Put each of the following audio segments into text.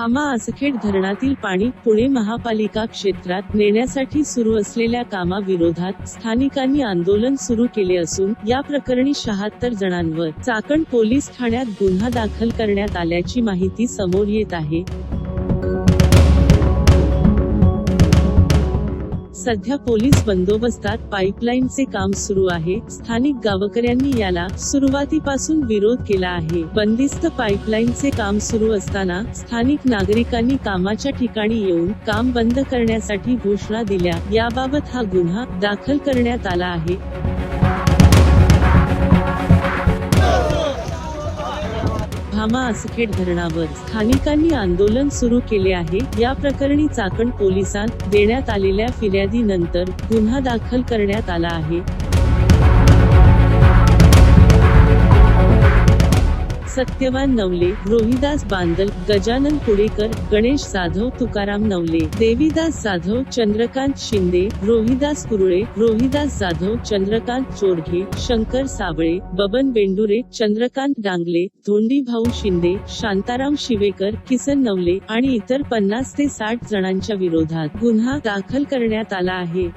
भामा आसखेड धरणातील पाणी पुणे महापालिका क्षेत्रात नेण्यासाठी सुरू असलेल्या कामाविरोधात स्थानिकांनी आंदोलन सुरू केले असून या प्रकरणी 76 जणांवर चाकण पोलीस ठाण्यात गुन्हा दाखल करण्यात आल्याची माहिती समोर येत आहे। सध्या पोलीस बंदोबस्तात पाईपलाईनचे काम सुरू आहे। स्थानिक गावकऱ्यांनी याला सुरुवातीपासून विरोध केला आहे। बंदिस्त पाईपलाईनचे काम सुरू असताना स्थानिक नागरिकांनी कामाच्या ठिकाणी येऊन काम बंद करण्यासाठी घोषणा दिल्या। याबाबत हा गुन्हा दाखल करण्यात आला आहे। भामा आसखेड धरणावर स्थानिकांनी आंदोलन सुरू केले आहे। या प्रकरणी चाकण पोलिसांत देण्यात आलेल्या फिर्यादीनंतर गुन्हा दाखल करण्यात आला आहे। सत्यवान नवले, रोहिदास बांदल, गजानन पुडेकर, गणेश जाधव, तुकाराम नवले, देवीदास जाधव, चंद्रकांत शिंदे, रोहिदास कुरुळे, रोहिदास जाधव, चंद्रकांत चोरघे, शंकर साबळे, बबन बेंडुरे, चंद्रकांत डांगले, धोंडी भाऊ शिंदे, शांताराम शिवेकर, किसन नवले आणि इतर 50 ते 60 जणांच्या विरोधात गुन्हा दाखल करण्यात आला आहे।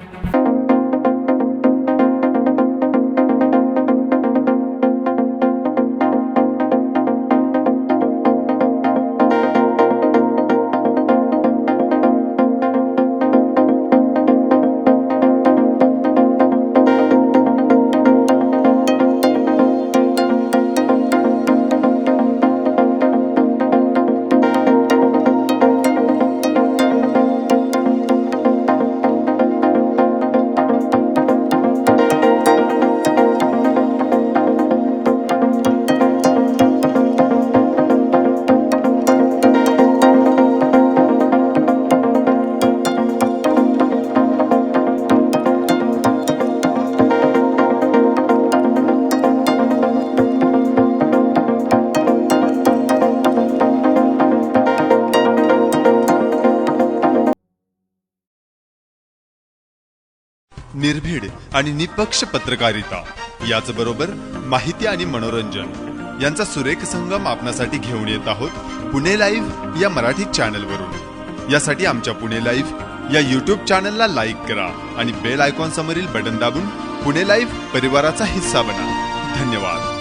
निर्भीड आणि निपक्ष पत्रकारिता याचबरोबर माहिती आणि मनोरंजन यांचा सुरेख संगम आपणासाठी घेऊन येत आहोत पुणे लाईव्ह या मराठी चॅनलवरून। यासाठी आमच्या पुणे लाईव्ह या YouTube चॅनलला लाईक करा आणि बेल आयकॉन समोरील बटन दाबून पुणे लाईव्ह परिवाराचा हिस्सा बना। धन्यवाद।